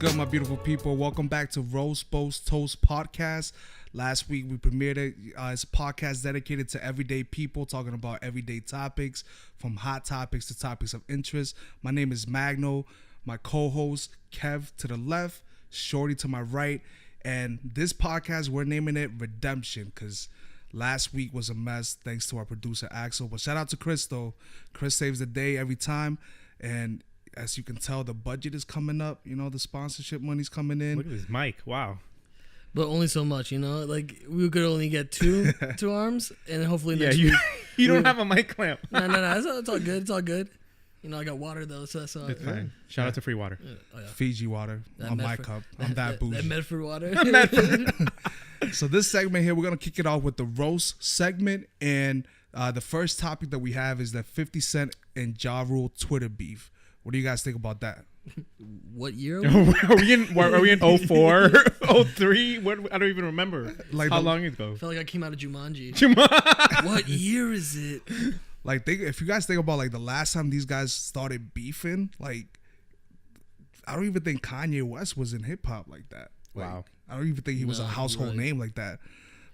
good, my beautiful people? Welcome back to Boast, Toast Podcast. Last week we premiered it. It's a podcast dedicated to everyday people talking about everyday topics, from hot topics to topics of interest. My name is Magno. My co-host Kev to the left, Shorty to my right, and this podcast we're naming it Redemption because last week was a mess thanks to our producer Axel. But shout out to Chris though. Chris saves the day every time, and as you can tell, the budget is coming up. You know, the sponsorship money's coming in. Look at this mic. Wow. But only so much, you know? Like, we could only get two arms, and hopefully next week... You don't have a mic clamp. No. It's all good. It's all good. You know, I got water, though, so that's all It's fine. Shout out to free water. Fiji water on my cup. I'm that bougie. That Medford water. So this segment here, we're going to kick it off with the roast segment. And the first topic that we have is the 50 Cent and Ja Rule Twitter beef. What do you guys think about that? What year are we in 04, 03? What, I don't even remember. Like how long ago? I felt like I came out of Jumanji. What year is it? Like, if you guys think about like the last time these guys started beefing, like, I don't even think Kanye West was in hip hop like that. Like, wow. I don't even think he was a household name like that.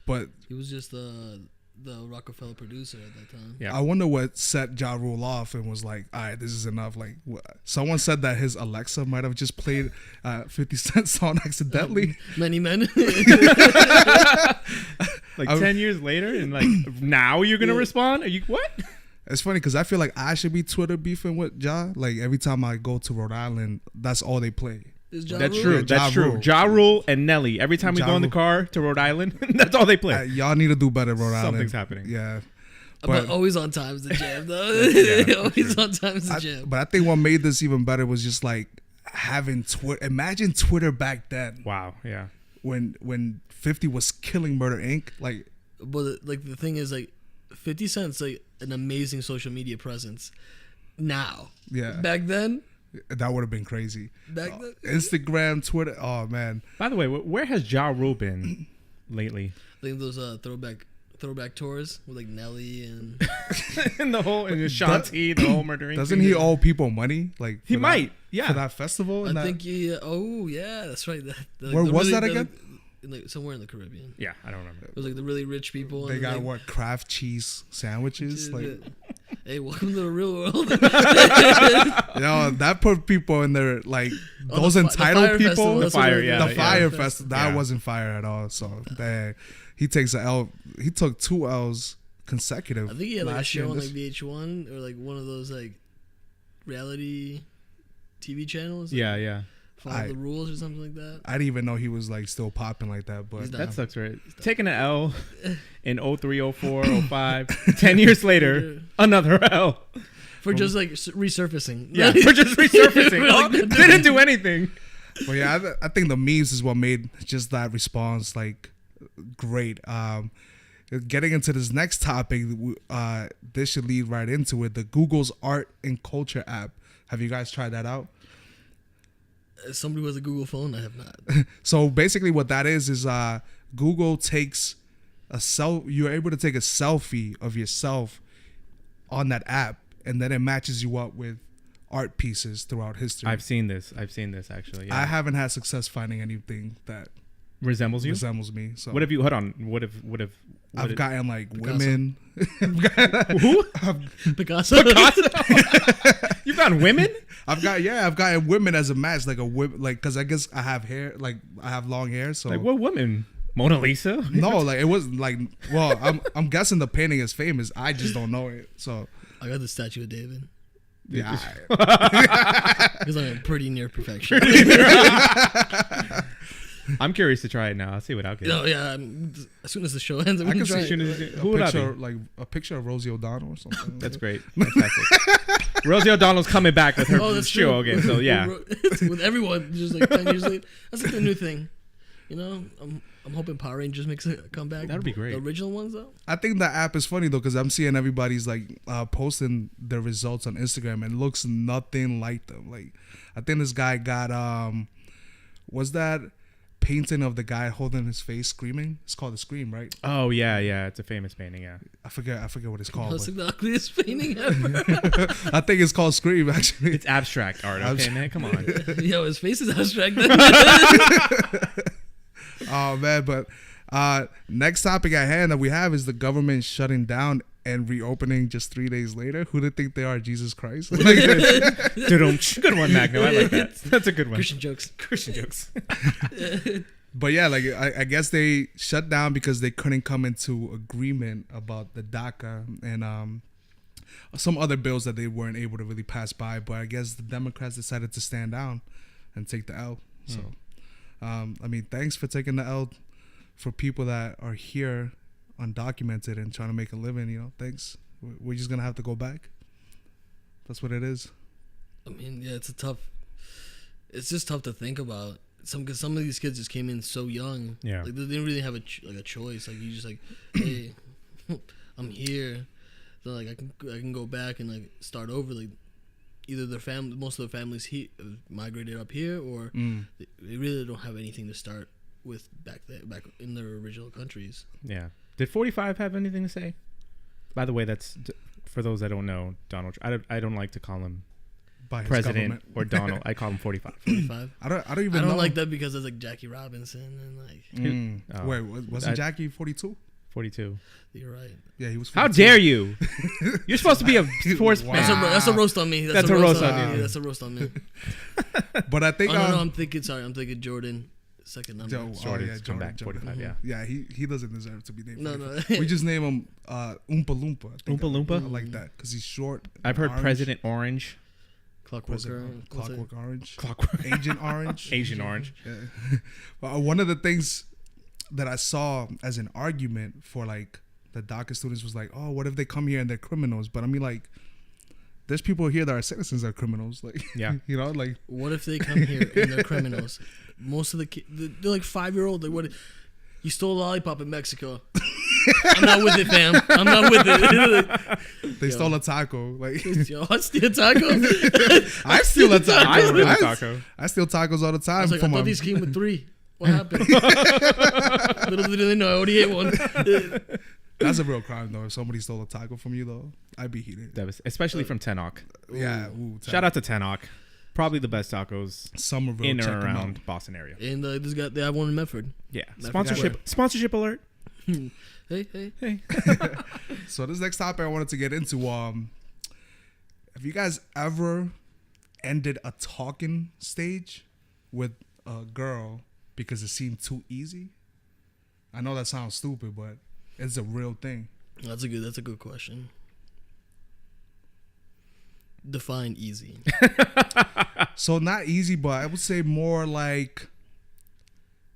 But he was just the Rockefeller producer at that time. Yeah. I wonder what set Ja Rule off and was like, all right, this is enough. Like, someone said that his Alexa might have just played 50 Cent song accidentally. Many men. Like 10 years later, and like now you're gonna respond? Are you what? It's funny because I feel like I should be Twitter beefing with Ja. Like every time I go to Rhode Island, that's all they play. That's true. That's true. Ja Rule and Nelly. Every time we go in the car to Rhode Island, that's all they play. Y'all need to do better, Rhode Island. Something's happening. Yeah. But always on time is the jam, though. Always on time is the jam. But I think what made this even better was just like having Twitter. Imagine Twitter back then. Wow. Yeah. When 50 was killing Murder Inc. Like, but like the thing is, like 50 Cent's like an amazing social media presence now. Yeah. Back then. That would have been crazy. Back then. Instagram, Twitter. Oh man. By the way, where has Ja Rule been lately? Like those throwback tours with like Nelly and and Shanti, the whole murdering. Doesn't he owe people money? Like he might, for that festival. I think that's right. Where was that again? Somewhere in the Caribbean. Yeah, I don't remember. It was like the really rich people. They got what Kraft cheese sandwiches. Like, hey, welcome to the real world. That put people in there like those entitled people. The fire festival. That wasn't fire at all. So he takes an L. He took 2 L's consecutive. I think he had like a show on like VH1 or like one of those like reality TV channels. Yeah. Follow the rules or something like that. I didn't even know he was like still popping like that. But that sucks, right? Taking an L in 03, 04, 05. 10 years later, another L. For just like resurfacing. Yeah, for just resurfacing. Didn't do anything. Well, yeah, I think the memes is what made just that response like great. Getting into this next topic, this should lead right into it. The Google's Art and Culture app. Have you guys tried that out? As somebody who has a Google phone, I have not. So basically what that is Google takes you're able to take a selfie of yourself on that app, and then it matches you up with art pieces throughout history. I've seen this actually. Yeah. I haven't had success finding anything that resembles me. So what have you? Hold on. What have? I've gotten like Picasso. Women. Who? Picasso. You found women? I've gotten women as a match, like because I guess I have hair, like I have long hair, so like what woman? Mona Lisa? No, like it wasn't like. Well, I'm guessing the painting is famous. I just don't know it. So I got the statue of David. Yeah, because I'm pretty near perfection. I'm curious to try it now. I'll see what I'll get. No, yeah. As soon as the show ends, I can see who would picture, like a picture of Rosie O'Donnell or something. That's great. Fantastic. Rosie O'Donnell's coming back with her show again. So yeah, with everyone, just like 10 years later. That's like the new thing. You know, I'm hoping Power Rangers makes a comeback. That'd be great. The original ones though. I think the app is funny though because I'm seeing everybody's like posting their results on Instagram and it looks nothing like them. Like I think this guy got was that painting of the guy holding his face screaming. It's called The Scream, right? Oh yeah, it's a famous painting. Yeah, I forget what it's called. That's but- the ugliest painting ever. I think it's called Scream, actually. it's abstract art. Okay, man, come on. Yo, his face is abstract. Oh man, but next topic at hand that we have is the government shutting down and reopening just 3 days later. Who do they think they are? Jesus Christ. Like, Good one, Magno. I like that. That's a good one. Christian jokes. Christian jokes. but yeah, like I guess they shut down because they couldn't come into agreement about the DACA and some other bills that they weren't able to really pass by. But I guess the Democrats decided to stand down and take the L. So, I mean, thanks for taking the L for people that are here undocumented and trying to make a living. You know, thanks. We're just gonna have to go back. That's what it is. I mean, yeah, it's just tough to think about. Because some of these kids just came in so young. Yeah. Like, they didn't really have a choice. Like, you just like, hey, I'm here. So, like, I can go back and, like, start over. Like, either most of their families migrated up here, or they really don't have anything to start with back in their original countries. Yeah. Did 45 have anything to say? By the way, that's for those that don't know, Donald. I don't like to call him By his president government. or Donald. I call him 45. 45. I don't even I don't know. like that because it's like Jackie Robinson and like. Oh. Wait, wasn't Jackie 42? 42. You're right. Yeah, he was 42. How dare you? You're supposed to be a sports Wow. fan. That's a roast on me. That's a roast on me. you. That's a roast on me. But I think No, I'm thinking Jordan, second number. Jordan's come back, 45, yeah. Yeah, he doesn't deserve to be named. No, 45. no. We just name him Oompa Loompa. I think Oompa Loompa? I like that because he's short. I've heard orange. President Orange. Clockwork Orange. Clockwork. Agent Orange. Asian Orange. Yeah. Well, one of the things that I saw as an argument for like the DACA students was like, oh, what if they come here and they're criminals? But I mean, like, there's people here that are citizens that are criminals. Like, Yeah. you know, like. What if they come here and they're criminals? Most of the kids, they're like 5-year-old. Like, what? You stole a lollipop in Mexico. I'm not with it, fam. I'm not with it. They stole a taco. Like, Yo, I steal tacos. I steal a taco. I steal a taco. I steal tacos all the time. I was like, I from thought my- these came with 3. What happened? Little did they know I already ate one. That's a real crime, though. If somebody stole a taco from you, though, I'd be heated. Especially from Tenok. Yeah. Shout out to Tenok. Probably the best tacos Somerville, in check or 'em around Boston area. And they have one in Medford. Yeah. Medford Sponsorship alert. Hey. out. So this next topic I wanted to get into, have you guys ever ended a talking stage with a girl because it seemed too easy? I know that sounds stupid, but it's a real thing. That's a good question. Define easy. So not easy, but I would say more like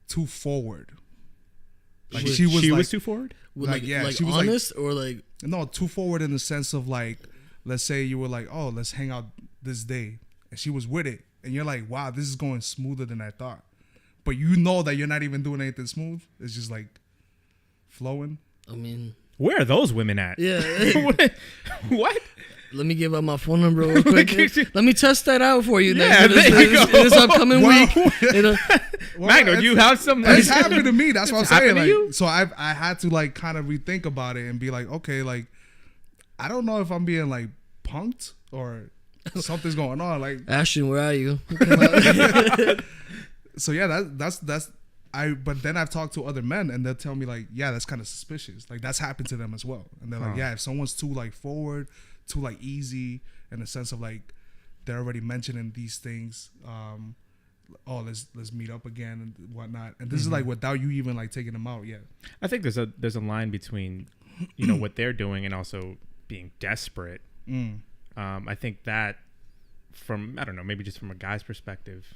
too forward. Like she was too forward? Like, yeah, like she was like- honest or like no, too forward in the sense of like, let's say you were like, oh, let's hang out this day, and she was with it, and you're like, wow, this is going smoother than I thought, but you know that you're not even doing anything smooth. It's just like flowing. I mean, Where are those women at? yeah. What? Let me give out my phone number real quick. Let me test that out for you. Yeah, this, there you this, go. this upcoming week. You know, Magno, do you have some? It's happened to me. That's what I'm saying. happened to Like, you? so I had to like kind of rethink about it and be like, okay, like I don't know if I'm being like punked or something's going on. Like, Ashton, where are you? so yeah, that's but then I've talked to other men and they'll tell me like, yeah, that's kind of suspicious. Like that's happened to them as well. And they're like, yeah, if someone's too like forward, too like easy in the sense of like they're already mentioning these things, oh, let's meet up again and whatnot. And this is like without you even like taking them out yet. I think there's a line between, you know, what they're doing and also being desperate. I think that from, I don't know, maybe just from a guy's perspective,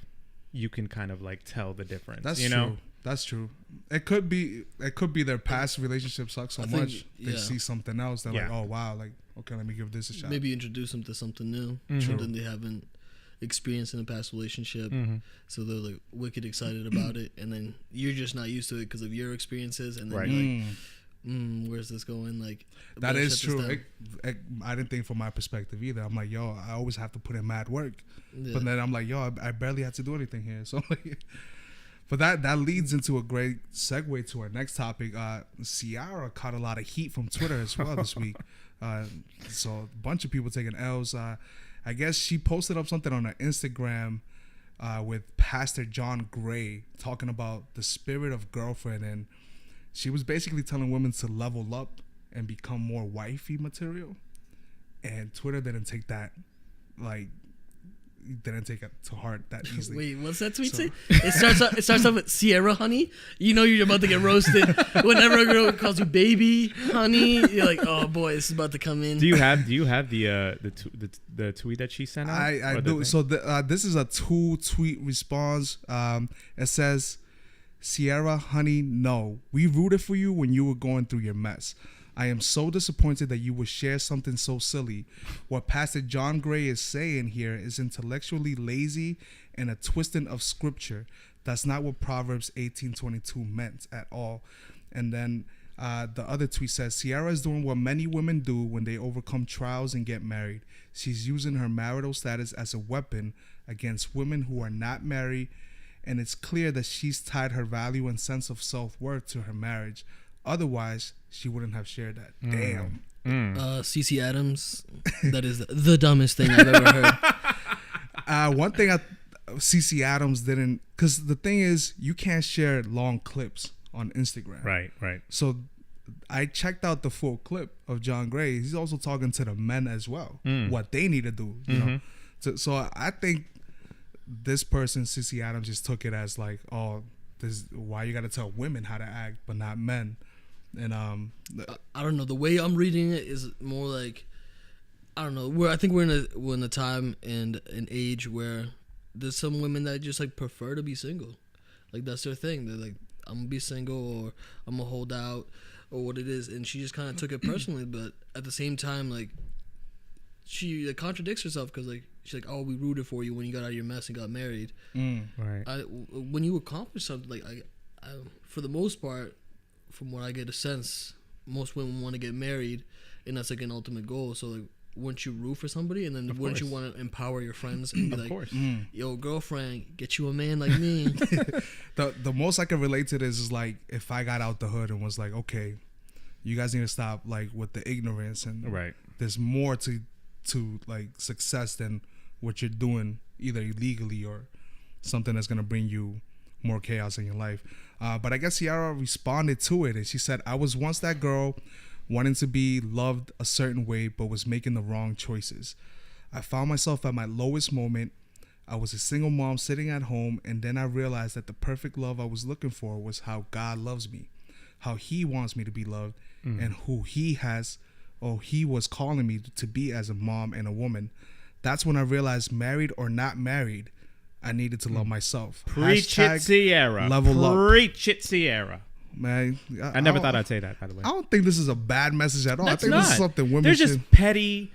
you can kind of like tell the difference. That's you true. know? That's true. It could be their past relationship sucks so I think, much they yeah. see something else. They're like, oh wow, like okay, let me give this a shot. Maybe introduce them to something new, something they haven't experienced in a past relationship. So they're like wicked excited about it, and then you're just not used to it because of your experiences, and then Right. you're like, where's this going? Like That better is shut this true. down. I didn't think from my perspective either. I'm like, yo, I always have to put in mad work, Yeah. but then I'm like, yo, I barely had to do anything here. So like, But that leads into a great segue to our next topic. Ciara caught a lot of heat from Twitter as well this week. So a bunch of people taking L's. I guess she posted up something on her Instagram with Pastor John Gray talking about the spirit of girlfriend, and she was basically telling women to level up and become more wifey material. And Twitter didn't take that, didn't take it to heart that easily. Wait, what's that tweet say? It starts off with Sierra, honey. You know you're about to get roasted. Whenever a girl calls you baby, honey, you're like, oh boy, this is about to come in. Do you have the tweet that she sent out? I do. So this is a 2-tweet response. It says, Sierra, honey, no. We rooted for you when you were going through your mess. I am so disappointed that you would share something so silly. What Pastor John Gray is saying here is intellectually lazy and a twisting of scripture. That's not what Proverbs 18:22 meant at all. And then the other tweet says, Sierra is doing what many women do when they overcome trials and get married. She's using her marital status as a weapon against women who are not married, and it's clear that she's tied her value and sense of self-worth to her marriage. Otherwise, she wouldn't have shared that. Damn. CC Adams, that is the dumbest thing I've ever heard. One thing CC Adams didn't, because the thing is, you can't share long clips on Instagram. Right. So I checked out the full clip of John Gray. He's also talking to the men as well, what they need to do. You know. So I think this person, CC Adams, just took it as like, oh, this why you got to tell women how to act, but not men. And I don't know. The way I'm reading it is more like, I don't know. I think we're in a time and an age where there's some women that just like prefer to be single, like that's their thing. They're like, I'm gonna be single, or I'm gonna hold out, or what it is. And she just kind of took it personally, but at the same time, like she contradicts herself because like she's like, oh, we rooted for you when you got out of your mess and got married. Right. When you accomplish something, like I for the most part, from what I get a sense, most women want to get married, and that's like an ultimate goal. So like, wouldn't you root for somebody, and then wouldn't you want to empower your friends and be like, yo, girlfriend, get you a man like me? The most I can relate to this is like if I got out the hood and was like, okay, you guys need to stop like with the ignorance, and there's more to like success than what you're doing, either illegally or something that's gonna bring you more chaos in your life. But I guess Ciara responded to it, and she said, I was once that girl wanting to be loved a certain way, but was making the wrong choices. I found myself at my lowest moment. I was a single mom sitting at home, and then I realized that the perfect love I was looking for was how God loves me, how he wants me to be loved, and who he was calling me to be as a mom and a woman. That's when I realized, married or not married, I needed to love myself. Preach it, Sierra. Level up. Preach it, Sierra. Man, I never thought I'd say that, by the way. I don't think this is a bad message at all. That's I think not. this is something women There's should... just petty...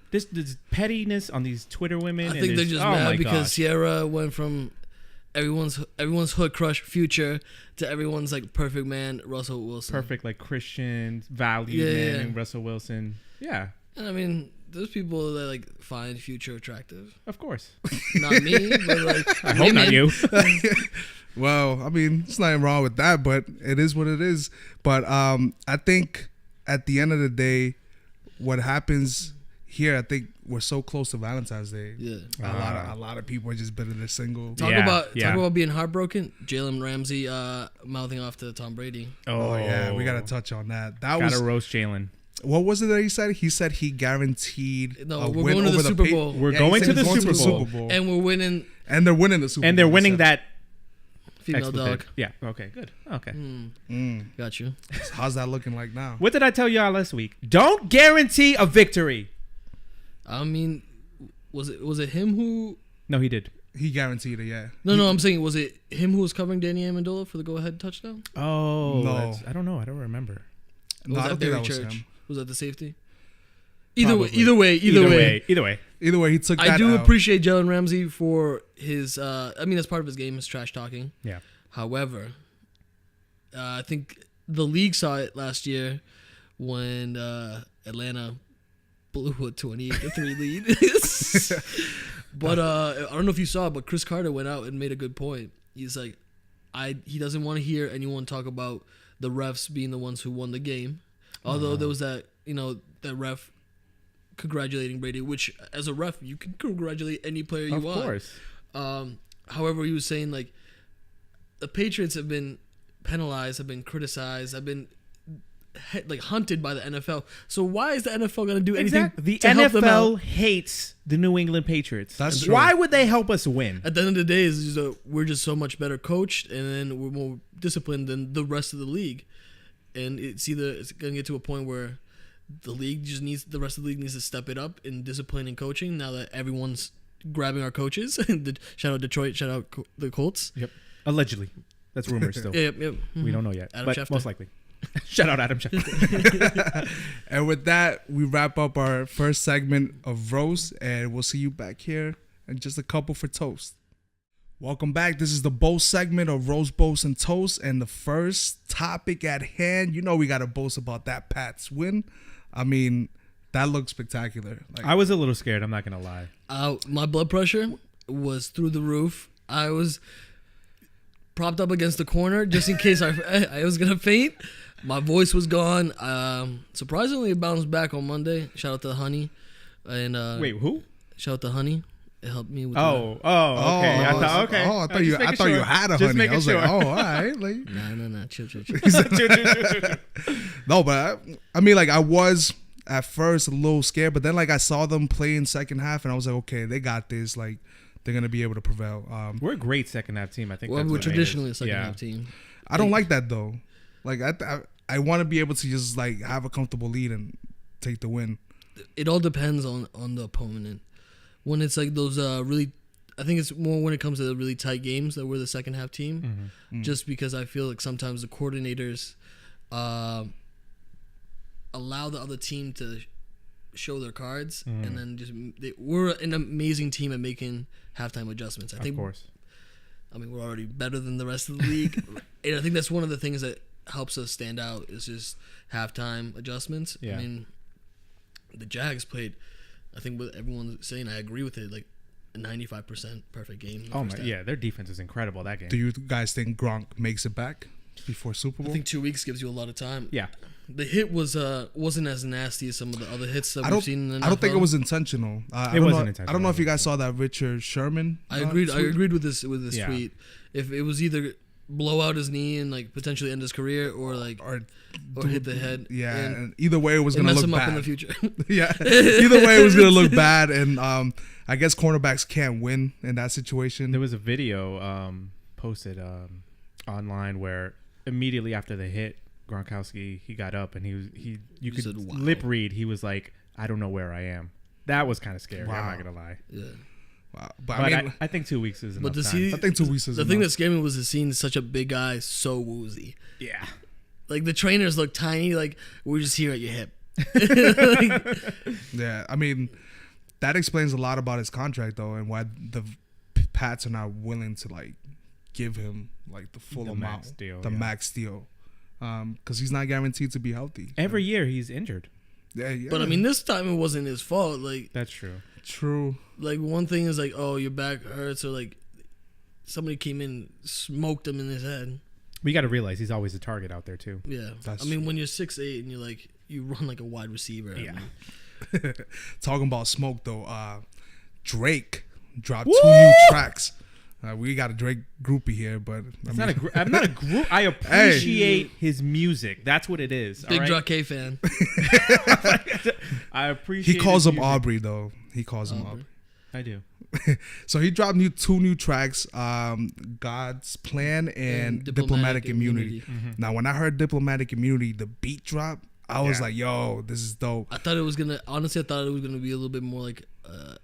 This pettiness on these Twitter women. I think they're just mad because Sierra went from everyone's hood crush Future to everyone's like perfect man, Russell Wilson. Perfect like Christian valued man, and Russell Wilson. Yeah. And I mean, there's people that like find Future attractive. Of course. Not me, but like I hope not you. Well, I mean, there's nothing wrong with that, but it is what it is. But I think at the end of the day, what happens here, I think we're so close to Valentine's Day. Yeah, a lot of people are just better they're single. Talk about being heartbroken. Jalen Ramsey mouthing off to Tom Brady. Oh yeah, we gotta touch on that. Gotta roast Jalen. What was it that he said? He said he guaranteed we're going to the Super Bowl. We're going to the Super Bowl, and we're winning. And they're winning the Super Bowl. And they're winning that female dog. Yeah. Okay. Good. Okay. Got you. How's that looking like now? What did I tell y'all last week? Don't guarantee a victory. I mean, was it him who? No, he did. He guaranteed it. Yeah. No. I'm saying, was it him who was covering Danny Amendola for the go-ahead touchdown? Oh no, I don't know. I don't remember. No, I don't think that was him. Was that the safety? Either way, he took that. I do appreciate Jalen Ramsey for his. I mean, that's part of his game, is trash talking. Yeah. However, I think the league saw it last year when Atlanta blew a 28-3 lead. But I don't know if you saw it, but Chris Carter went out and made a good point. He's like, he doesn't want to hear anyone talk about the refs being the ones who won the game. Although there was that that ref congratulating Brady, which as a ref you can congratulate any player you want. Of course. However, he was saying like the Patriots have been penalized, have been criticized, have been like hunted by the NFL. So why is the NFL going to do anything? The to help them NFL out? hates the New England Patriots. That's true. Why would they help us win? At the end of the day, is we're just so much better coached, and then we're more disciplined than the rest of the league. And it's going to get to a point where the rest of the league needs to step it up in discipline and coaching. Now that everyone's grabbing our coaches, shout out Detroit, shout out the Colts. Yep, allegedly, that's rumors still. Yep. Mm-hmm. We don't know yet, Adam but Schefter. most likely. Shout out Adam Schefter. And with that, we wrap up our first segment of Roast, and we'll see you back here in just a couple for Toast. Welcome back. This is the Boast segment of Roast, Boast, and Toast. And the first topic at hand, we got to boast about that Pats win. I mean, that looked spectacular. Like, I was a little scared, I'm not going to lie. My blood pressure was through the roof. I was propped up against the corner just in case I was going to faint. My voice was gone. Surprisingly, it bounced back on Monday. Shout out to Honey. And Wait, who? Shout out to Honey. It helped me with okay. I thought you had a Honey. I was like, all right. Like, nah. Chill. No, but I mean, like, I was at first a little scared, but then like I saw them play in second half, and I was like, okay, they got this. Like, they're gonna be able to prevail. We're a great second half team. I think we're traditionally a second half team. I don't like that though. Like, I want to be able to just like have a comfortable lead and take the win. It all depends on the opponent. When it's like those really, I think it's more when it comes to the really tight games that we're the second half team. Mm-hmm. Just because I feel like sometimes the coordinators allow the other team to show their cards, and then we're an amazing team at making halftime adjustments. I think, of course. I mean, we're already better than the rest of the league, and I think that's one of the things that helps us stand out is just halftime adjustments. Yeah. I mean, the Jags played, I think what everyone's saying, I agree with it, like a 95% perfect game. Yeah, their defense is incredible that game. Do you guys think Gronk makes it back before Super Bowl? I think 2 weeks gives you a lot of time. Yeah. The hit wasn't as nasty as some of the other hits that we've seen in the NFL. I don't think it was intentional. It wasn't intentional. I don't know if you guys saw that Richard Sherman. I agreed with this tweet. If it was either blow out his knee and like potentially end his career, or hit the head. Yeah, and either way it was gonna mess look him bad up in the future. Yeah, either way it was gonna look bad, and I guess cornerbacks can't win in that situation. There was a video posted online where immediately after the hit, Gronkowski, he got up and you could lip read. He was like, "I don't know where I am." That was kind of scary. Wow. I'm not gonna lie. Yeah. Wow. But I think 2 weeks is enough time. I think 2 weeks is the enough. thing that scared me was the scene. Such a big guy, so woozy. Yeah. Like the trainers look tiny. Like we're just here at your hip. Yeah, I mean, that explains a lot about his contract though, and why the Pats are not willing to like give him like the full amount, max deal, because he's not guaranteed to be healthy. Every year he's injured. Yeah. But I mean, this time it wasn't his fault. Like that's true. True. Like one thing is like, oh, your back hurts, or like somebody came in, smoked him in his head. We got to realize he's always a target out there too. Yeah, I mean, when you're 6'8" and you run like a wide receiver. Yeah. I mean. Talking about smoke though, Drake dropped 2 new tracks. We got a Drake groupie here, but I'm not a group. I appreciate his music. That's what it is. Big Drake K fan. I appreciate. He calls him Aubrey though. He calls him Aubrey. I do. So he dropped 2 new tracks, God's Plan and Diplomatic Immunity. Mm-hmm. Now, when I heard Diplomatic Immunity, the beat drop, I was like, yo, this is dope. I thought it was gonna be a little bit more like a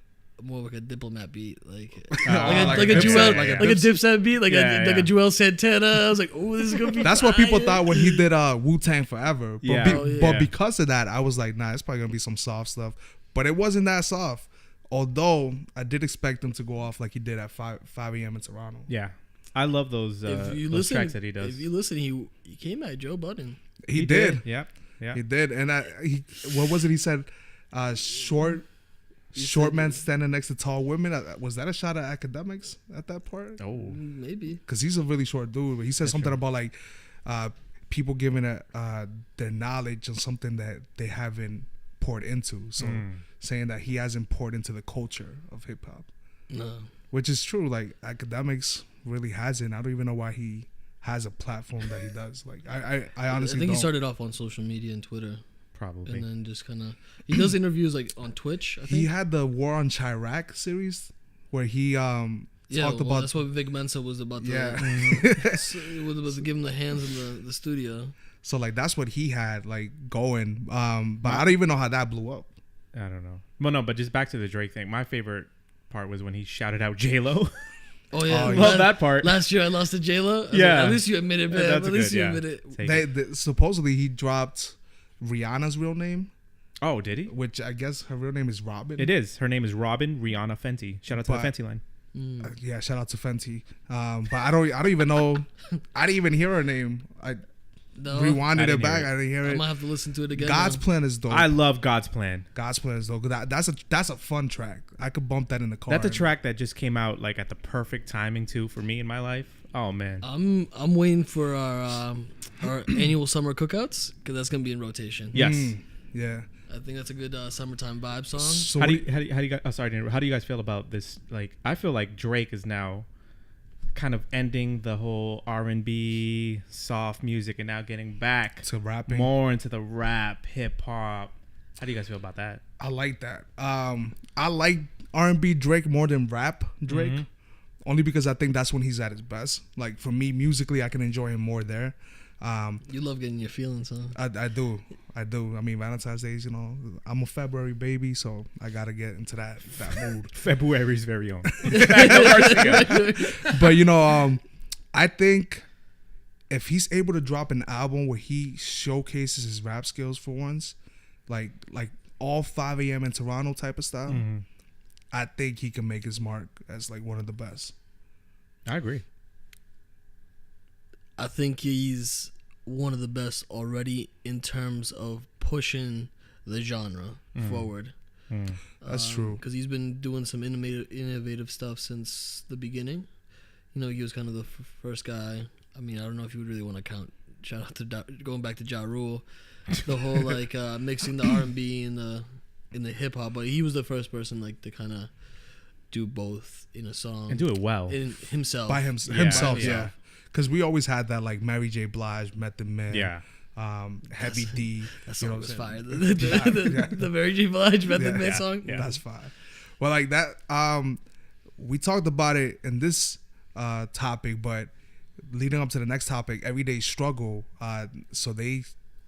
diplomat beat, like a Dipset beat, like a Joel Santana. I was like, oh, this is gonna be. That's fire. what people thought when he did Wu-Tang Forever. But, but because of that, I was like, nah, it's probably gonna be some soft stuff. But it wasn't that soft. Although I did expect him to go off like he did at 5 a.m. in Toronto. Yeah, I love those tracks that he does. If you listen, he came at Joe Budden. He did. Yeah. He did. And what was it? He said, short short men standing next to tall women. Was that a shot at academics at that part? Oh, Maybe. Because he's a really short dude. But he said something about like people giving their knowledge on something that they haven't poured into. So saying that he hasn't poured into the culture of hip hop. No. Which is true. Like academics really hasn't. I don't even know why he has a platform that he does. Like I honestly think don't. he started off on social media and Twitter. probably. And then just kind of, he does interviews like on Twitch, I think. He had the War on Chirac series where he talked about. That's what Vic Mensa was about to, it was to give him the hands in the studio. So like that's what he had like going. But I don't even know how that blew up. I don't know. Well, no, but just back to the Drake thing. My favorite part was when he shouted out J-Lo. Oh yeah, love that part. Last year I lost to J-Lo. Yeah, at least you admit it, man. That's At least good, you yeah. admit it. They supposedly he dropped Rihanna's real name, Oh, did he? which I guess her real name is Robin. It is. Her name is Robin Rihanna Fenty. Shout out to the Fenty line. Yeah, shout out to Fenty. But I don't even know. I didn't even hear her name. I rewinded it back. I didn't hear I it. might have to listen to it again. God's now. Plan is dope. I love God's Plan. God's Plan is dope. That's a fun track. I could bump that in the car. That's a track that just came out like at the perfect timing too for me in my life. Oh man, I'm waiting for our annual summer cookouts because that's gonna be in rotation. yes. Yeah. I think that's a good summertime vibe song. So How do you guys? Oh, sorry, Daniel. How do you guys feel about this? Like, I feel like Drake is now kind of ending the whole R&B soft music and now getting back to rapping more into the rap hip hop. How do you guys feel about that? I like that. I like R&B Drake more than rap Drake, only because I think that's when he's at his best. Like for me, musically, I can enjoy him more there. You love getting your feelings, huh? I do. I mean, Valentine's Day, you know, I'm a February baby, so I gotta get into that mood. February's very own. But you know, I think if he's able to drop an album where he showcases his rap skills for once, like all 5 a.m. in Toronto type of style, I think he can make his mark as like one of the best. I agree. I think he's one of the best already in terms of pushing the genre forward. That's true. Because he's been doing some innovative stuff since the beginning. You know, he was kind of the first guy. I mean, I don't know if you would really want to count. Shout out to going back to Ja Rule, the whole like mixing the R&B and the hip hop. But he was the first person like to kind of do both in a song And do it well. in himself. By himself, yeah. Because we always had that like Mary J. Blige, Method Man, Yeah. Heavy D. That song was fire. Yeah. The Mary J. Blige Method Man Yeah. song. Yeah. That's fine. Well, like that, we talked about it in this topic, but leading up to the next topic, Everyday Struggle. So they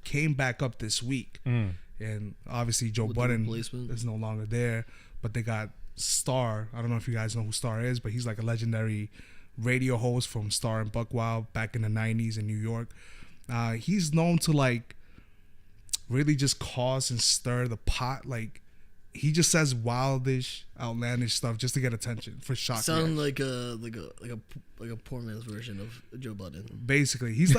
came back up this week, and obviously Joe With the Budden replacement. is no longer there, but they got Star. I don't know if you guys know who Star is, but he's like a legendary radio host from Star and Buckwild back in the 90s in New York. He's known to like really just cause and stir the pot. Like he just says wildish, outlandish stuff just to get attention for shock. Sound like a poor man's version of Joe Budden. Basically, he's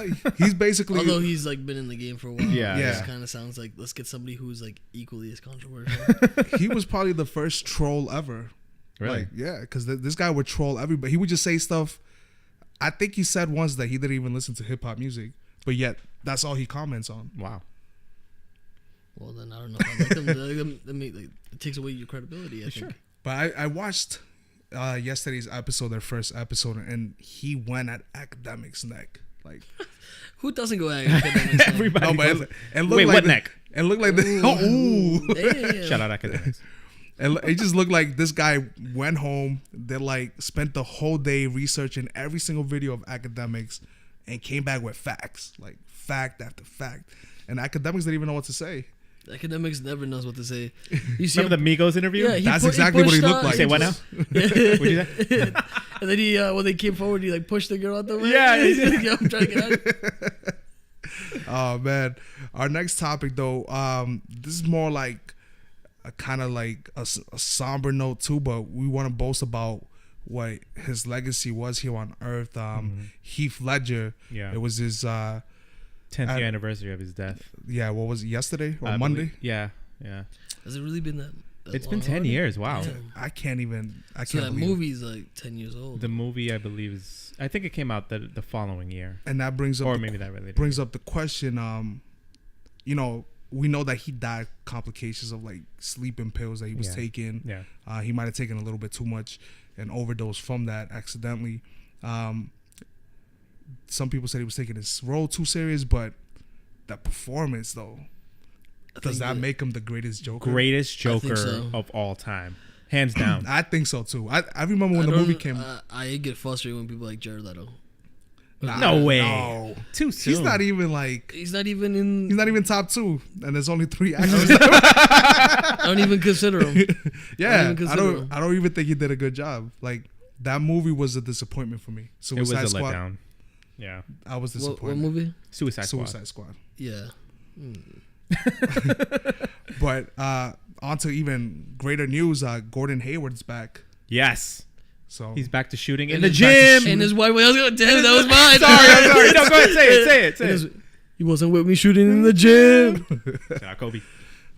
basically Although he's like been in the game for a while. Yeah. It Yeah. just kind of sounds like let's get somebody who's like equally as controversial. he was probably the first troll ever. Really? Like, yeah, because this guy would troll everybody. He would just say stuff. I think he said once that he didn't even listen to hip hop music, but yet that's all he comments on. Wow. Well, then I don't know if I like them. It takes away your credibility. I think. But I watched yesterday's episode, their first episode, and he went at academics' neck. Like, Who doesn't go at academics? Everybody. no, but goes- it looked Wait, like what the- neck? It looked like this. Ooh. Damn. Shout out academics. It just looked like this guy went home. They like spent the whole day researching every single video of academics, and came back with facts, like fact after fact. And academics didn't even know what to say. Academics never knows what to say. You see Remember the Migos interview? Yeah, That's exactly what he pushed looked like. Say what now? What'd you say? And then he, when they came forward, he like pushed the girl out the way. Yeah, He's like, yo, I'm trying to get out. Oh man, our next topic though, this is more like a kind of like a somber note too, but we want to boast about what his legacy was here on Earth. Heath Ledger, Yeah. it was his 10th I- year anniversary of his death. what was it, yesterday or I Monday? believe. Yeah. Yeah. Has it really been that? It's been 10 years. Wow. Damn. I can't even. I So can't that believe it. movie's like 10 years old. The movie, I believe, is. I think it came out the following year, And that brings up or the, maybe that related. brings up the question. You know, we know that he died complications of like sleeping pills that he was Yeah. taking. Yeah. He might have taken a little bit too much and overdosed from that accidentally. Some people said he was taking his role too serious, but that performance though, does that make him the greatest Joker? Greatest I think Joker so. of all time, hands down. I think so too. I remember when the movie came. I get frustrated when people like Jared Leto. No way. No. Too soon. He's not even like. He's not even in. He's not even top 2, and there's only 3 actors. I don't even consider him. Yeah, consider him. I don't even think he did a good job. Like that movie was a disappointment for me. It was Suicide a Squad. letdown. Yeah. I was What disappointed. movie? Suicide Squad. Suicide Squad. Yeah. But on to even greater news. Gordon Hayward's back. Yes. So He's back to shooting in And the he's back gym. And his wife. I was gonna tell you that was mine. sorry. No, go ahead. Say it. And his- He wasn't with me shooting in the gym. Shout out Kobe.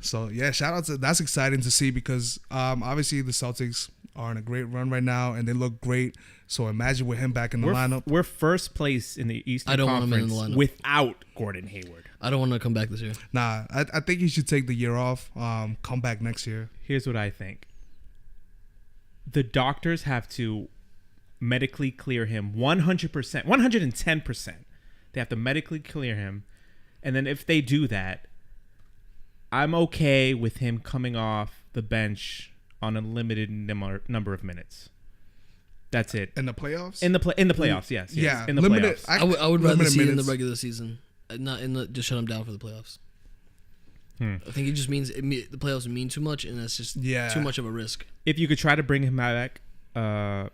So yeah, shout out to that's exciting to see because obviously the Celtics are in a great run right now and they look great. So imagine with him back in the lineup. We're first place in the Eastern I don't want him in Conference the lineup. without Gordon Hayward. I don't want to come back this year. Nah, I think he should take the year off. Come back next year. Here's what I think. The doctors have to medically clear him 100%, 110%. They have to medically clear him. And then if they do that, I'm okay with him coming off the bench on a limited number of minutes. That's it. In the playoffs? In the playoffs, yes. Yeah, In the limited- playoffs. I would rather limited see it in the minutes. regular season, not in the just shut him down for the playoffs. Hmm. I think it just means the playoffs mean too much, and that's just too much of a risk. If you could try to bring him back,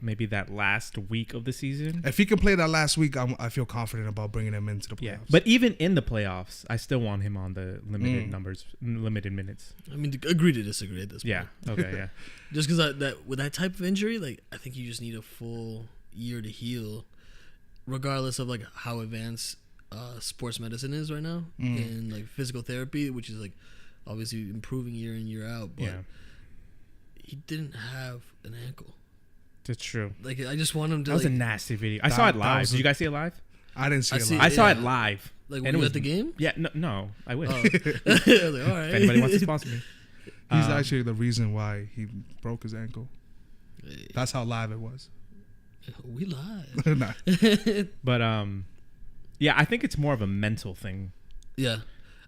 maybe that last week of the season. If he can play that last week, I feel confident about bringing him into the playoffs. Yeah, but even in the playoffs, I still want him on the limited limited minutes. I mean, agree to disagree at this point. Yeah. Okay. Yeah. Just because that with that type of injury, like I think you just need a full year to heal, regardless of like how advanced sports medicine is right now and like physical therapy, which is like obviously improving year in year out. But he didn't have an ankle. That's true. Like I just want him to. That was a like, nasty video. I saw it live. Did you guys see it live? I didn't see I it see live. I saw Yeah. it live. like and when it you was at the game. Yeah. No. I wish. Oh. I was like, all right. If anybody wants to sponsor me. He's actually the reason why he broke his ankle. Hey, That's how live it was. we live. Nah. But yeah, I think it's more of a mental thing. Yeah,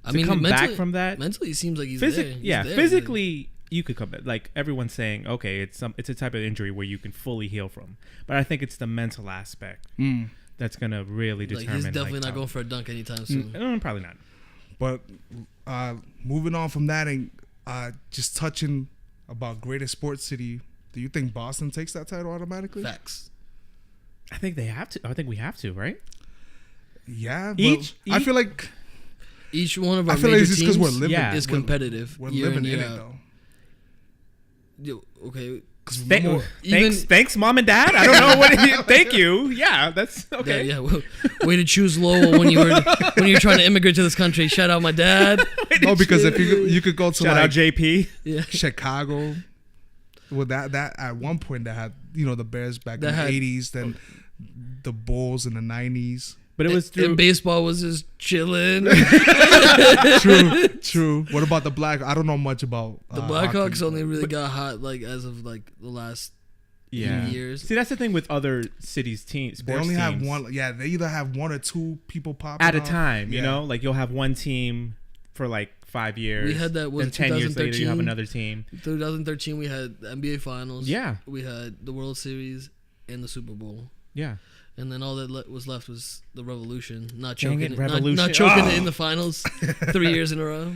I To mean, come back mentally- from that, mentally, it seems like he's there. He's there. physically you could come back. Like everyone's saying, okay, it's a type of injury where you can fully heal from. But I think it's the mental aspect that's gonna really Like determine. he's definitely like, not how- going for a dunk anytime soon. Probably not. But moving on from that and just touching about greatest sports city, do you think Boston takes that title automatically? Facts. I think they have to. I think we have to, right? Yeah. But Each- I feel like Each one of our I feel major like it's just because teams we're living. Yeah. is competitive. We're year living in, in year it out. though. Yo, okay. Thanks, mom and dad. I don't know what. Thank you. Yeah, that's okay. Yeah, well, way to choose Lowell when you were trying to immigrate to this country. Shout out my dad. No, because if you could go to Shout like out JP. Yeah. Chicago, well that at one point they had the Bears back That in had- the 80s, then the Bulls in the 90s. But it was And through. baseball was just chilling. True. What about the Black? I don't know much about The Blackhawks only really got hot like as of like the last Yeah. years. See, that's the thing with other cities' teams. They Sports only have teams. one. Yeah, they either have one or two people popping at a off. time. You Yeah. know, like you'll have one team for like 5 years. We had that, was then it 10 years later you have 2013? another team. 2013 we had the NBA Finals. Yeah. We had the World Series and the Super Bowl. Yeah. And then all that was left was the Revolution. Not Dang choking it, Revolution. Not choking it Oh. in the finals 3 years in a row.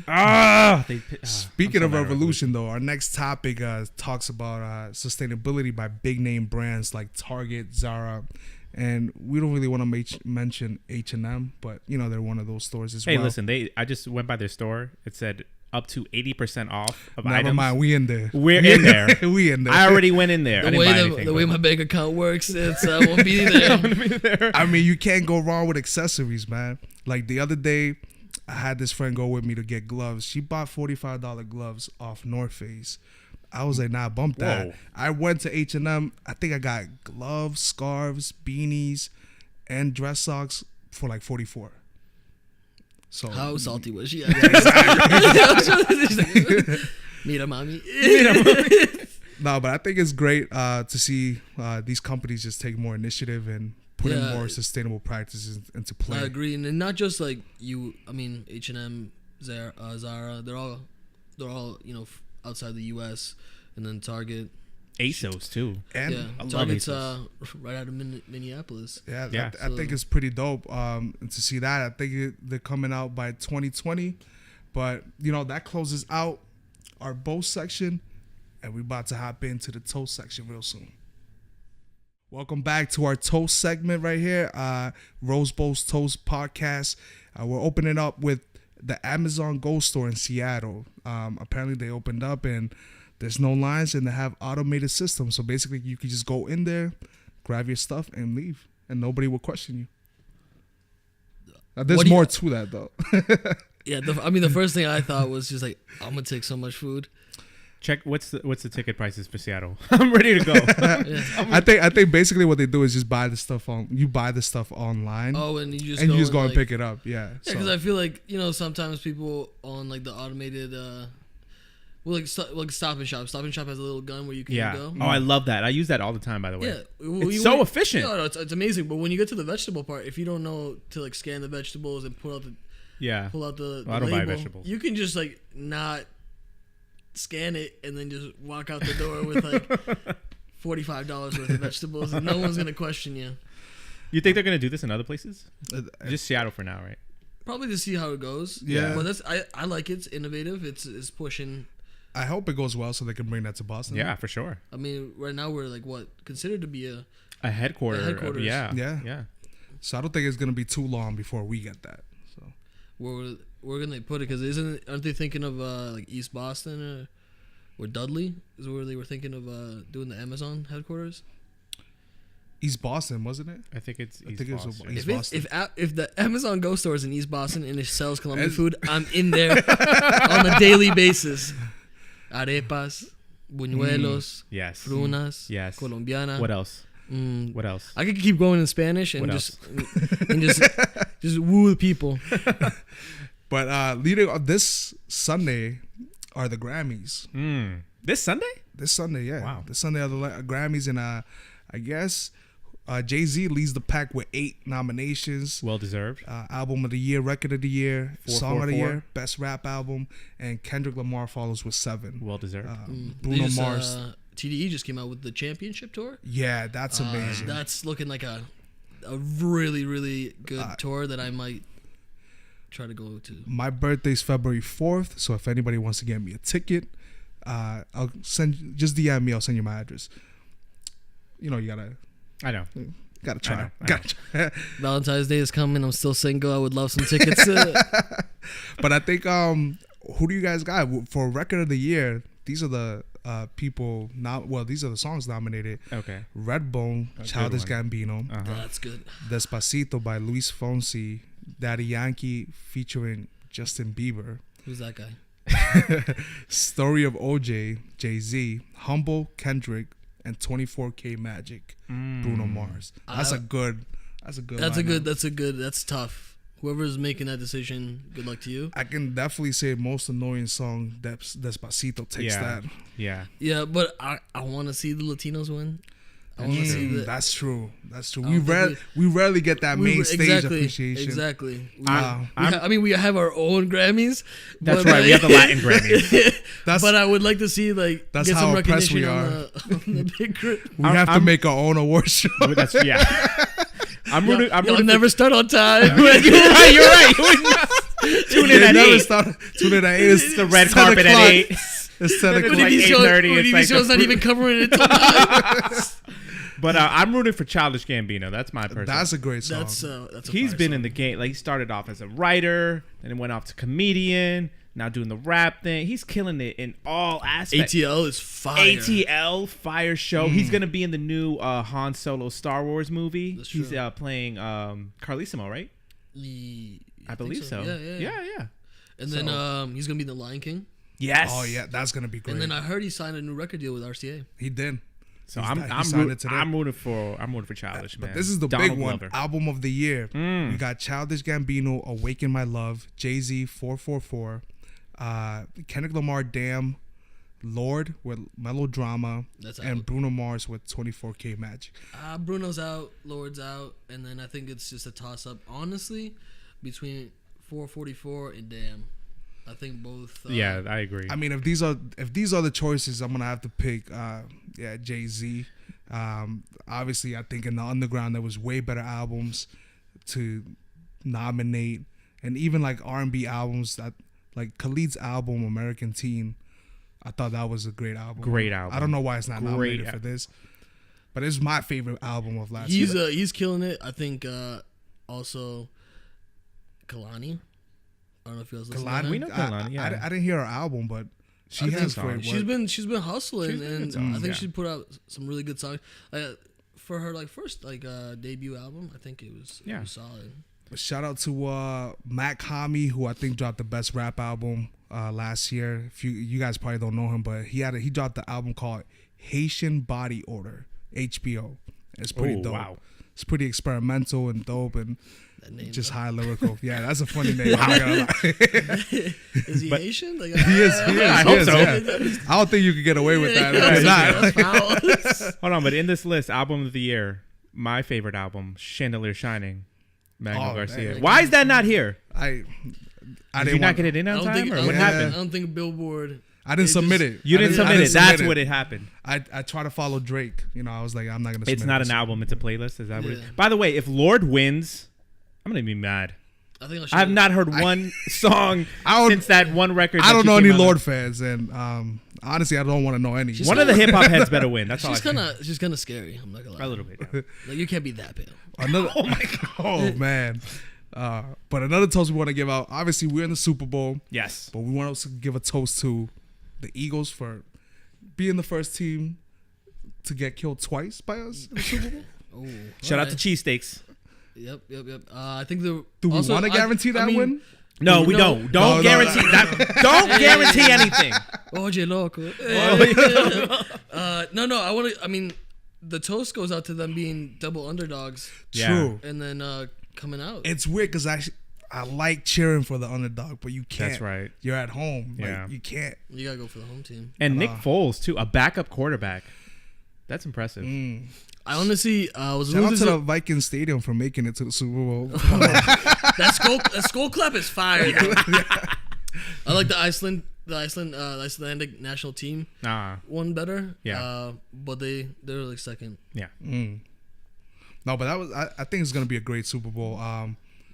Speaking of Revolution, though, our next topic talks about sustainability by big name brands like Target, Zara, and we don't really want to mention H&M, but they're one of those stores as Hey, well. listen, I just went by their store. It said up to 80% off of Never items. mind, we in there. We're in there. We in there. I already went in there. I didn't buy anything, The way but- my bank account works, it's I won't be there. I mean, you can't go wrong with accessories, man. Like the other day, I had this friend go with me to get gloves. She bought $45 gloves off North Face, I was like, nah, bump that. Whoa. I went to H&M. I think I got gloves, scarves, beanies, and dress socks for like $44. So How salty was she? Exactly. Mira, mommy. No, but I think it's great to see these companies just take more initiative and put in more sustainable practices into play. I agree, and not just like H&M, Zara, they're all outside the U.S. and then Target. ASOS too. And yeah, I love Target's ASOS. right out of Minneapolis. Yeah, I think it's pretty dope and to see that. I think they're coming out by 2020, but that closes out our Boast section, and we're about to hop into the Toast section real soon. Welcome back to our Toast segment right here, Rose Boast Toast Podcast. We're opening up with the Amazon Go store in Seattle. Apparently they opened up and there's no lines and they have automated systems. So basically you can just go in there, grab your stuff and leave and nobody will question you. Now, there's more to that though. Yeah, the first thing I thought was just like, I'm gonna take so much food. Check what's the ticket prices for Seattle. I'm ready to go. Yeah. I think basically what they do is just buy the stuff online. Oh, and you just go and pick it up. Yeah. Yeah, because I feel like sometimes people on like the automated, Stop and Shop. Stop and Shop has a little gun where you can go. Oh, I love that. I use that all the time. By the way. Yeah, it's so efficient. No, it's amazing. But when you get to the vegetable part, if you don't know to like scan the vegetables and pull out the I don't label, buy vegetables. You can just like not scan it and then just walk out the door with like $45 worth of vegetables and no one's gonna question you. You think they're gonna do this in other places? Just Seattle for now, right? Probably to see how it goes. Yeah, but I like it. It's innovative. It's pushing. I hope it goes well so they can bring that to Boston. Yeah, for sure. I mean, right now we're like considered to be a headquarters. Yeah. So I don't think it's gonna be too long before we get that. So where can they put it? Because aren't they thinking of like East Boston or Dudley is where they were thinking of doing the Amazon headquarters? East Boston, wasn't it? I think it's East Boston. East Boston. If the Amazon Go store is in East Boston and it sells Colombian food, I'm in there on a daily basis. Arepas, buñuelos, yes, frunas, yes, colombiana. What else? What else? I could keep going in Spanish and just woo the people. But leading on this Sunday are the Grammys. This Sunday? This Sunday, yeah. Wow. This Sunday are the Grammys, and I guess Jay-Z leads the pack with 8 nominations. Well deserved. Album of the Year, Record of the Year, 4, Song 4, of the 4. Year, Best Rap Album, and Kendrick Lamar follows with 7. Well deserved. Bruno Mars. TDE just came out with the championship tour. Yeah, that's amazing. That's looking like a really, really good tour that I might try to go to. My birthday's February 4th, so if anybody wants to get me a ticket, I'll just DM me. I'll send you my address. You gotta. I know. Gotta try. I know. Valentine's Day is coming. I'm still single. I would love some tickets. But I think who do you guys got for Record of the Year? These are the people these are the songs nominated. Okay. Redbone, Childish Gambino. That's good. Despacito by Luis Fonsi, Daddy Yankee featuring Justin Bieber. Who's that guy? Story of OJ, Jay-Z, Humble, Kendrick, and 24K Magic, Bruno Mars. That's tough. Whoever's making that decision, good luck to you. I can definitely say most annoying song, Despacito takes that. Yeah. Yeah, but I want to see the Latinos win. I want to see that. That's true. We rarely get that main stage appreciation. Exactly. We have our own Grammys. That's right. We have the Latin Grammys. But I would like to see get some recognition on the big group. We have to make our own award show. I'm rooting. You'll never start on time. You're right. Tune in at 8. Tune in at 8. It's the red carpet at 8. It's 10 o'clock. Like 8:30. TV show's not even covering it until 9. But I'm rooting for Childish Gambino. That's my person. That's a great song. He's been in the game. Like, he started off as a writer, then he went off to comedian. Now doing the rap thing. He's killing it in all aspects. ATL is fire. ATL, fire show. He's going to be in the new Han Solo Star Wars movie. That's He's true. playing Carlissimo, right? I believe so. Yeah. Yeah. And then he's going to be in The Lion King. Yes. Oh yeah, that's gonna be great. And then I heard he signed a new record deal with RCA. He did. So He I'm signed it today. rooting for Childish, man. But this is the Donald big one. Glover. Album of the year. We got Childish Gambino, "Awaken My Love," Jay-Z, 444, Kendrick Lamar, "Damn," Lord with "Melodrama," That's and out. Bruno Mars with 24K Magic. Bruno's out, Lord's out, and then I think it's just a toss up. Honestly, between 444 and Damn, I think both. Yeah, I agree. I mean, if these are the choices, I'm gonna have to pick. Jay-Z. Obviously, I think in the underground there was way better albums to nominate, and even like R&B albums that like Khalid's album "American Teen." I thought that was a great album. Great album. I don't know why it's not nominated Great for this, but it's my favorite album of last year. He's killing it. I think also Kalani. I don't know if you guys listen to Kalani, her. We know Kalani, yeah. I didn't hear her album, but she I has think great so. work. She's been hustling, She's been and good songs, I think yeah. she put out some really good songs. For her first debut album, I think it was solid. Shout out to Matt Kami, who I think dropped the best rap album last year. If you guys probably don't know him, but he dropped the album called Haitian Body Order, HBO. It's pretty dope. Wow. It's pretty experimental and dope and That name, just though. high lyrical. Yeah, that's a funny name. I'm not gonna lie. Is he Haitian? Like, He is. I hope so. Yeah. I don't think you could get away with that. Yeah, It's not. that's foul. Hold on, but in this list, album of the year, my favorite album, Chandelier Shining, Manuel Oh, Garcia. man. Why is that not here? I Did didn't you not want, get it in on time, or what I happened? don't think Billboard. I didn't It submit just- it. You I didn't submit it. submit That's what it happened. I try to follow Drake. I was like, I'm not gonna. It's submit not this. an album. It's a playlist. Is that what it Yeah. is? By the way, if Lord wins, I'm going to be mad. I think I have not heard one song since that one record. I that don't you know came any out Lord with. fans, and honestly, I don't want to know any. One of the hip hop heads better win. That's all. She's kind of scary. I'm not gonna lie. A little bit. Yeah. Like, you can't be that pale. Another. Oh my god. Oh man. But another toast we want to give out. Obviously, we're in the Super Bowl, Yes. but we want to give a toast to the Eagles for being the first team to get killed twice by us in the Super Bowl. Oh, Shout out to cheesesteaks. Yep. I think the. Do we want to guarantee that win? No, we No. don't. Don't No, guarantee that. Don't guarantee anything. Oye, loco. No. I want to. I mean, the toast goes out to them being double underdogs Yeah. True. and then coming out. It's weird because I like cheering for the underdog, but you can't. That's right. You're at home. Yeah. Like, you can't. You gotta go for the home team. And Nick Foles too, a backup quarterback. That's impressive. I honestly was Shout out losing to the Viking Stadium for making it to the Super Bowl. that skull clap is fire. Though. I like the Icelandic national team Nah. one better. Yeah. But they're like second. Yeah. No, but that was. I think it's gonna be a great Super Bowl.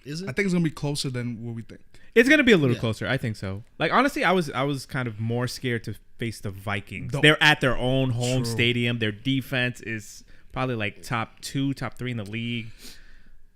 Is it? I think it's gonna be closer than what we think. It's gonna be a little Yeah. closer. I think so. Like honestly, I was kind of more scared to face the Vikings. The- They're at their own home True. stadium. Their defense is probably like top 2, top 3 in the league.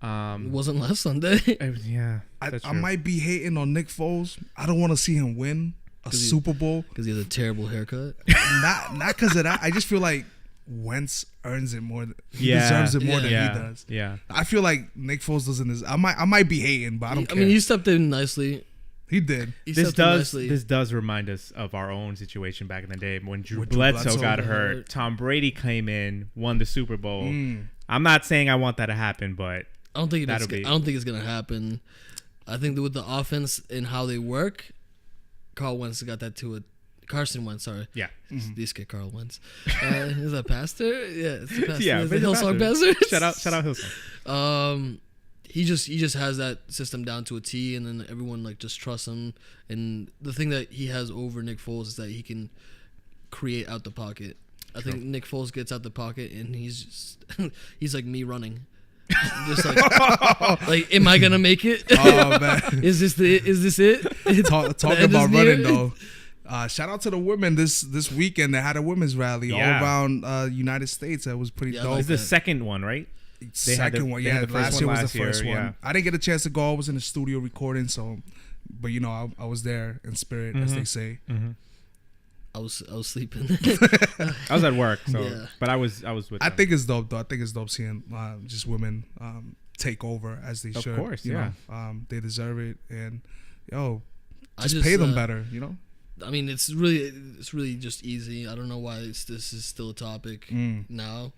It wasn't last Sunday. Yeah, I that's true. might be hating on Nick Foles. I don't want to see him win a Super Bowl. Because he has a terrible haircut. Not because of that. I just feel like Wentz earns it more. He Yeah. deserves it more than yeah, he does. yeah. I feel like Nick Foles doesn't. I might be hating, but I don't care. I mean, he stepped in nicely. He did. He This stepped in nicely. does remind us of our own situation back in the day when Drew When Drew Bledsoe Bledsoe got got hurt. hurt. Tom Brady came in, won the Super Bowl. I'm not saying I want that to happen, but I don't think that'll be- I don't think it's gonna happen. I think that with the offense and how they work, Carl Wentz got that to it. Carson Wentz, sorry. yeah. This kid, Carl Wentz. Is that pastor? Yeah, it's the pastor. Yeah, It's the he's a Hillsong pastor. pastor. Shout out Hillsong. He just has that system down to a T, and then everyone like just trusts him. And the thing that he has over Nick Foles is that he can create out the pocket. I think Nick Foles gets out the pocket, and he's like me running. Just like, am I gonna make it? Oh man. Is this it? Talking The end about is near. running though. Shout out to the women this weekend. They had a women's rally Yeah. all around United States. That was pretty Yeah, I dope. like It's the that. second one, right? They had Second the- one, they yeah. had the first Last one year was last the first year, one. yeah. I didn't get a chance to go. I was in the studio recording, so, but I was there in spirit, as they say. I was sleeping. I was at work, so Yeah. but I was with I them. think it's dope, though. I think it's dope seeing just women take over as they Of should. course, you yeah. know? They deserve it, and I just pay them uh, better. You know. I mean, it's really just easy. I don't know why this is still a topic now.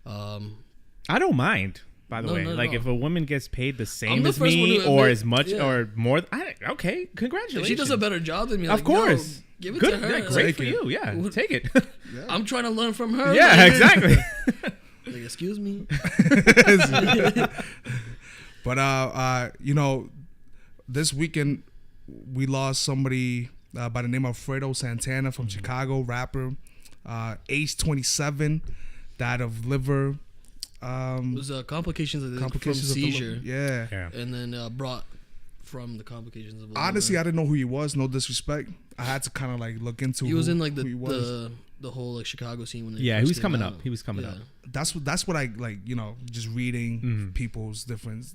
I don't mind. By the way, like if a woman gets paid the same the as first one me to or admit- as much yeah. or more, okay, congratulations. If she does a better job than me, of like, course. No, give it Good, to her. yeah, great for you. Yeah, take it. I'm trying to learn from her. Yeah, like, exactly. Like, excuse me. But you know, this weekend we lost somebody by the name of Fredo Santana from Chicago, rapper, age 27, died of liver. It was complications of from seizure. Yeah. And then brought from the complications of the Honestly, liver. I didn't know who he was. No disrespect. I had to kind of like look into. He was in like who he was. the whole like Chicago scene when they Yeah, he first was came coming out. up. He was coming up. That's what I like. You know, just reading people's different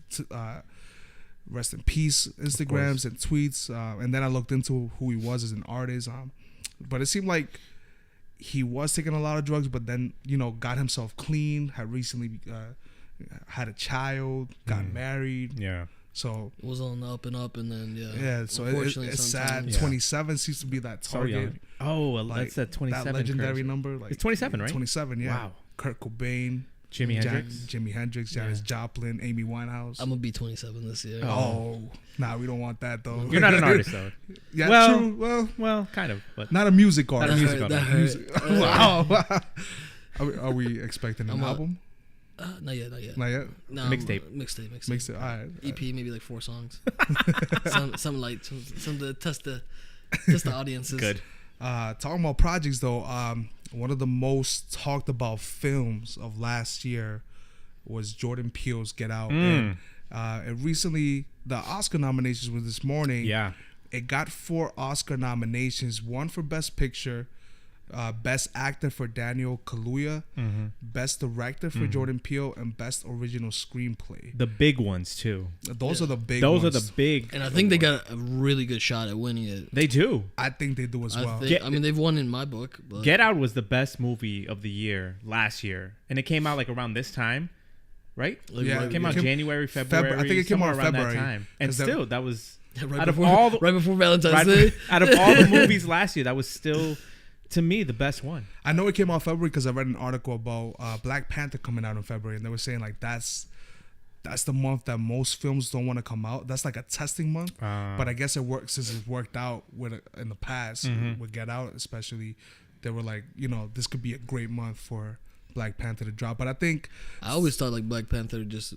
rest in peace Instagrams and tweets, and then I looked into who he was as an artist. But it seemed like he was taking a lot of drugs, but then got himself clean. Had recently had a child, got married. Yeah. So it was on the up and up, and then yeah. So it's sad. Yeah. 27 seems to be that target. That's that 27. That legendary crazy. number. Like it's 27, right? 27. Yeah. Wow. Kurt Cobain, Jimi Hendrix, Janis Joplin, Amy Winehouse. I'm gonna be 27 this year. Oh, nah, we don't want that though. You're not an artist though. Yeah, true. Well, kind of, but not a music artist. That hurt. Wow. Are we expecting an album? Not yet. Not yet. No, Mixtape. Mixtape. All right. EP, maybe like 4 songs. some light, some to test the audiences. Good. Talking about projects though, one of the most talked about films of last year was Jordan Peele's Get Out. And recently, the Oscar nominations were this morning. Yeah. It got 4 Oscar nominations: 1 for Best Picture, Best Actor for Daniel Kaluuya, Best Director for Jordan Peele, and Best Original Screenplay. The big ones too. Those are the big Those ones. are the big. And I think they got a really good shot at winning it. They do. I think they do as well. I mean, they've won in my book. But Get Out was the best movie of the year last year, and it came out like around this time, right? Yeah, it came out January, February. I think it came out in around February. that time, and still that was right before Valentine's Day. Out of all the movies last year, that was still, to me, the best one. I know it came out in February because I read an article about Black Panther coming out in February, and they were saying like that's the month that most films don't want to come out. That's like a testing month. But I guess it works since it's worked out in the past with Get Out, especially. They were like, this could be a great month for Black Panther to drop. But I think I always thought like Black Panther just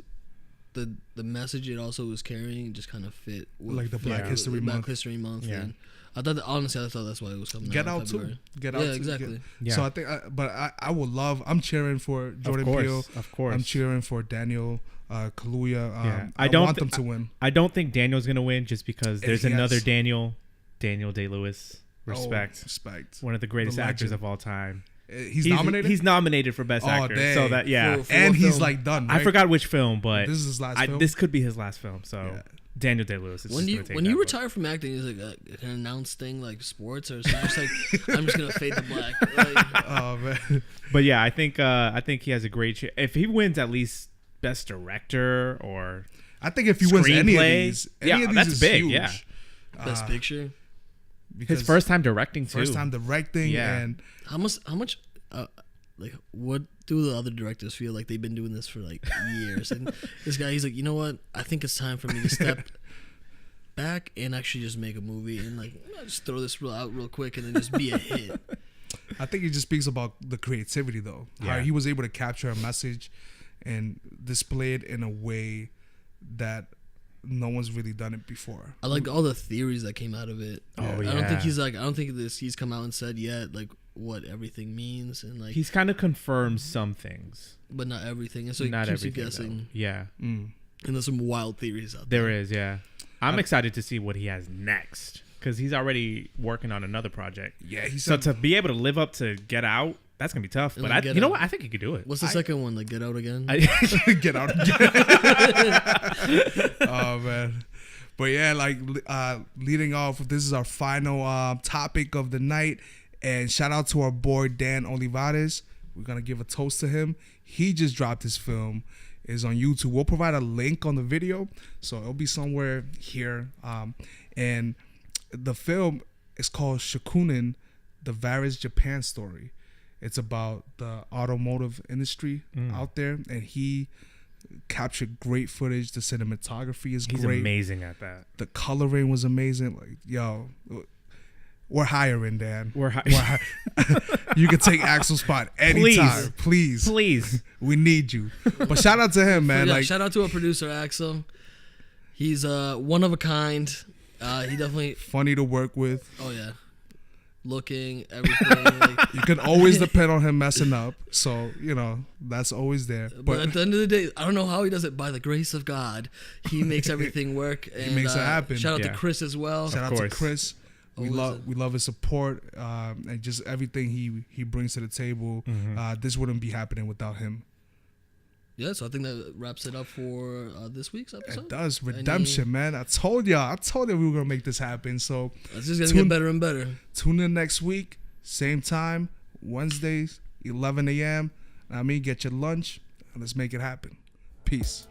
the message it also was carrying just kind of fit with like the Black History Month. Black History Month. Yeah. And I thought honestly that's why it was coming Get out. Out in too. February. Get Out. Yeah, too. exactly. Yeah. So I think, I would love. I'm cheering for Jordan Peele. Of course. I'm cheering for Daniel Kaluuya. I want them to win. I don't think Daniel's gonna win just because there's another Daniel Day-Lewis. Respect. One of the greatest actors of all time. He's nominated. He's nominated for Best Actor. Dang. So that and he's like done. Right? I forgot which film, but this is his last film. This could be his last film. So Daniel Day-Lewis. When you retire from acting, is like an announced thing like sports or something. Just like I'm just gonna fade to black. Like, oh man. But yeah, I think he has a great. If he wins at least Best Director or I think if he wins any of these, that's is big. huge. Yeah, Best Picture. His first time directing too. And how much like what do the other directors feel like they've been doing this for like years? And this guy, he's like, you know what? I think it's time for me to step back and actually just make a movie and like just throw this out real quick and then just be a hit. I think it just speaks about the creativity though. How he was able to capture a message and display it in a way that no one's really done it before. I like all the theories that came out of it. Oh yeah. I don't think he's come out and said yet like what everything means and like he's kind of confirmed some things, but not everything. And so not keeps you everything. guessing. Though. Yeah. And there's some wild theories out there. There is, yeah. I'm excited to see what he has next because he's already working on another project. Yeah, so to be able to live up to Get Out, that's gonna be tough. And But like you know what? I think he could do it. What's the second one? Like Get Out Again? Get Out. Oh man. But yeah, like leading off, this is our final topic of the night. And shout out to our boy Dan Olivares. We're gonna give a toast to him. He just dropped his film. It's on YouTube. We'll provide a link on the video, so it'll be somewhere here. And the film, It's called Shokunin, the Varis Japan story. It's about the automotive industry out there, and he captured great footage. The cinematography is He's great. amazing at that. The coloring was amazing. Like, yo, we're hiring, Dan. You can take Axel's spot anytime. Please. We need you. But shout out to him, man. Yeah, like, shout out to our producer Axel. He's one of a kind. He definitely funny to work with. Oh yeah, looking everything. Like, you can always depend on him messing up. So that's always there. But at the end of the day, I don't know how he does it. By the grace of God, he makes everything work. And, he makes it happen. Shout out to Chris as well. Shout out to Chris. We love his support and just everything he brings to the table. This wouldn't be happening without him. Yeah, so I think that wraps it up for this week's episode. It does. Redemption, man. I told you we were gonna make this happen. So it's just gonna get better and better. Tune in next week, same time, Wednesdays, 11 a.m. Get your lunch and let's make it happen. Peace.